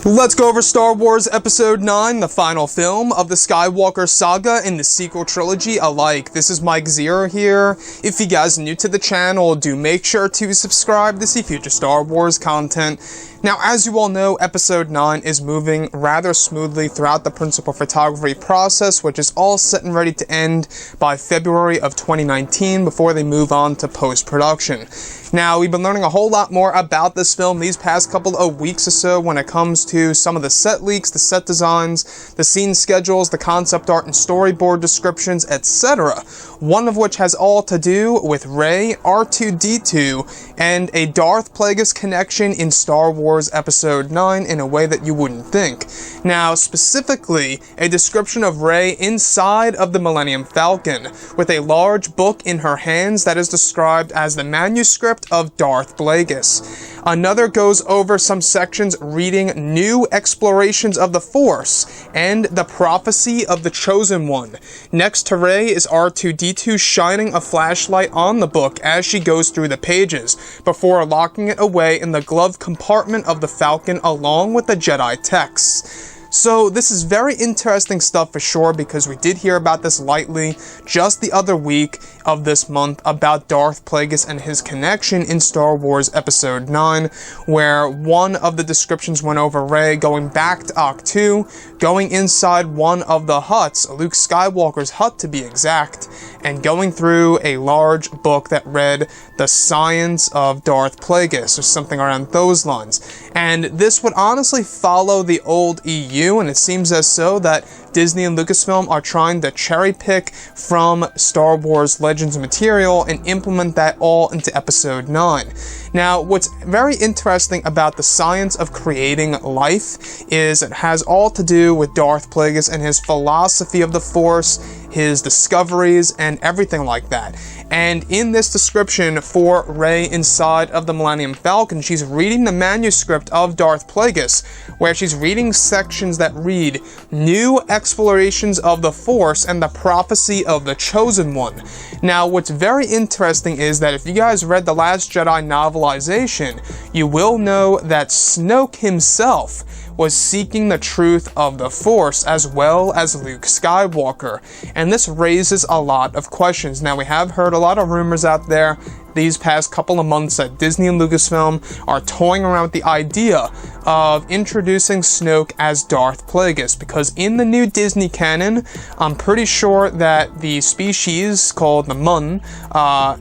Let's go over Star Wars Episode 9, the final film of the Skywalker saga and the sequel trilogy alike. This is Mike Zero here. If you guys are new to the channel, do make sure to subscribe to see future Star Wars content. Now, as you all know, Episode 9 is moving rather smoothly throughout the principal photography process, which is all set and ready to end by February of 2019 before they move on to post-production. Now, we've been learning a whole lot more about this film these past couple of weeks or so when it comes to some of the set leaks, the set designs, the scene schedules, the concept art and storyboard descriptions, etc. One of which has all to do with Rey, R2-D2, and a Darth Plagueis connection in Star Wars Episode 9 in a way that you wouldn't think. Now, specifically, a description of Rey inside of the Millennium Falcon, with a large book in her hands that is described as the manuscript of Darth Plagueis. Another goes over some sections reading new explorations of the Force and the prophecy of the Chosen One. Next to Rey is R2-D2 shining a flashlight on the book as she goes through the pages, before locking it away in the glove compartment of the Falcon along with the Jedi texts. So this is very interesting stuff for sure, because we did hear about this lightly just the other week of this month about Darth Plagueis and his connection in Star Wars Episode 9, where one of the descriptions went over Rey going back to Ahch-To, going inside one of the huts, Luke Skywalker's hut to be exact, and going through a large book that read The Science of Darth Plagueis, or something around those lines. And this would honestly follow the old EU, and it seems as so that Disney and Lucasfilm are trying to cherry pick from Star Wars Legends material and implement that all into Episode 9. Now, what's very interesting about the science of creating life is it has all to do with Darth Plagueis and his philosophy of the Force, his discoveries, and everything like that. And in this description for Rey inside of the Millennium Falcon, she's reading the manuscript of Darth Plagueis, where she's reading sections that read, "New explorations of the Force and the prophecy of the Chosen One." Now, what's very interesting is that if you guys read the Last Jedi novelization, you will know that Snoke himself was seeking the truth of the Force, as well as Luke Skywalker. And this raises a lot of questions. Now, we have heard a lot of rumors out there these past couple of months that Disney and Lucasfilm are toying around with the idea of introducing Snoke as Darth Plagueis, because in the new Disney canon, I'm pretty sure that the species called the Mun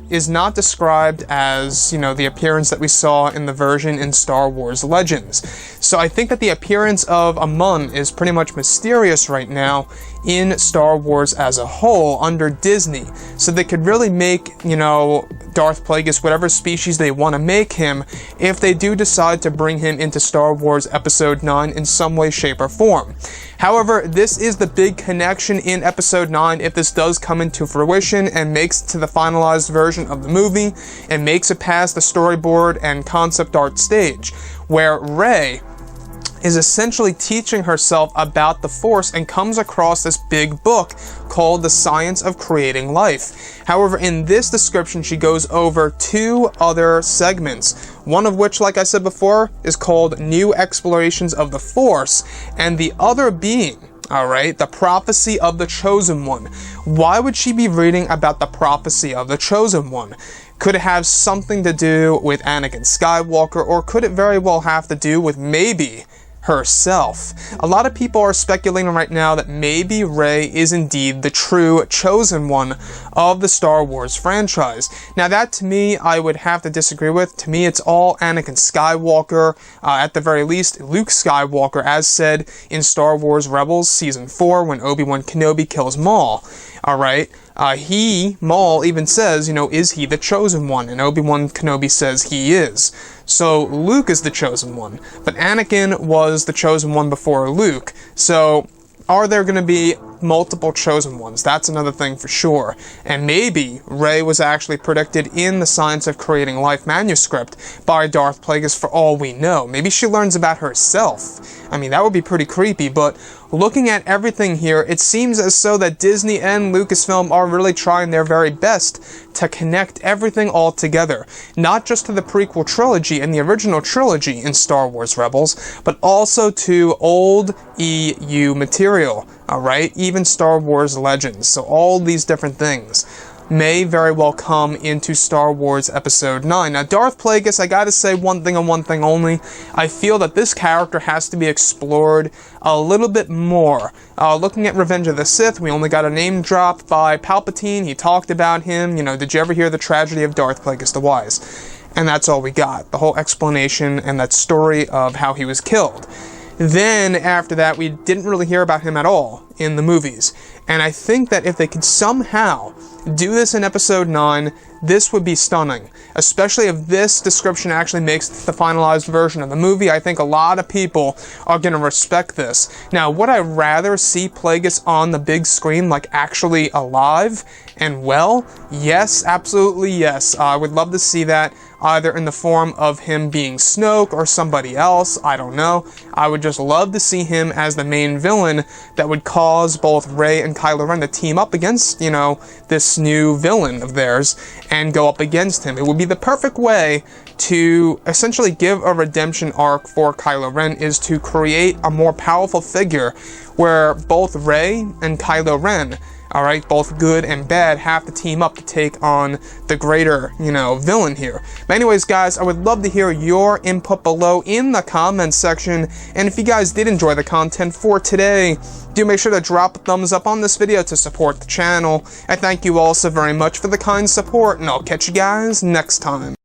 is not described as, the appearance that we saw in the version in Star Wars Legends. So I think that the appearance of a Mun is pretty much mysterious right now in Star Wars as a whole under Disney. So they could really make, Darth Plagueis whatever species they want to make him if they do decide to bring him into Star Wars Episode 9 in some way, shape, or form. However, this is the big connection in Episode 9 if this does come into fruition and makes it to the finalized version of the movie and makes it past the storyboard and concept art stage, where Rey is essentially teaching herself about the Force and comes across this big book called The Science of Creating Life. However, in this description, she goes over two other segments, one of which, like I said before, is called New Explorations of the Force, and the other being, the prophecy of the Chosen One. Why would she be reading about the prophecy of the Chosen One? Could it have something to do with Anakin Skywalker, or could it very well have to do with maybe herself? A lot of people are speculating right now that maybe Rey is indeed the true Chosen One of the Star Wars franchise. Now, that to me, I would have to disagree with. To me, it's all Anakin Skywalker, at the very least, Luke Skywalker, as said in Star Wars Rebels Season 4 when Obi-Wan Kenobi kills Maul. Maul even says, is he the Chosen One? And Obi-Wan Kenobi says he is. So Luke is the Chosen One, but Anakin was the Chosen One before Luke. So are there going to be multiple chosen ones. That's another thing for sure. And maybe Rey was actually predicted in the Science of Creating Life manuscript by Darth Plagueis for all we know. Maybe she learns about herself. I mean, that would be pretty creepy, but looking at everything here, it seems as though that Disney and Lucasfilm are really trying their very best to connect everything all together. Not just to the prequel trilogy and the original trilogy in Star Wars Rebels, but also to old EU material, alright? Even Star Wars Legends. So all these different things may very well come into Star Wars Episode 9. Now, Darth Plagueis, I gotta say one thing and one thing only. I feel that this character has to be explored a little bit more. Looking at Revenge of the Sith, we only got a name drop by Palpatine. He talked about him. You know, did you ever hear the tragedy of Darth Plagueis the Wise? And that's all we got. The whole explanation and that story of how he was killed. Then, after that, we didn't really hear about him at all in the movies. And I think that if they could somehow do this in Episode 9, this would be stunning. Especially if this description actually makes the finalized version of the movie. I think a lot of people are going to respect this. Now, would I rather see Plagueis on the big screen, like actually alive and well? Yes, absolutely yes. I would love to see that, either in the form of him being Snoke or somebody else, I don't know. I would just love to see him as the main villain that would cause both Rey and Kylo Ren to team up against, you know, this new villain of theirs and go up against him. It would be the perfect way to essentially give a redemption arc for Kylo Ren, is to create a more powerful figure where both Rey and Kylo Ren, alright, both good and bad, have to team up to take on the greater, you know, villain here. But anyways, guys, I would love to hear your input below in the comments section, and if you guys did enjoy the content for today, do make sure to drop a thumbs up on this video to support the channel. I thank you all so very much for the kind support, and I'll catch you guys next time.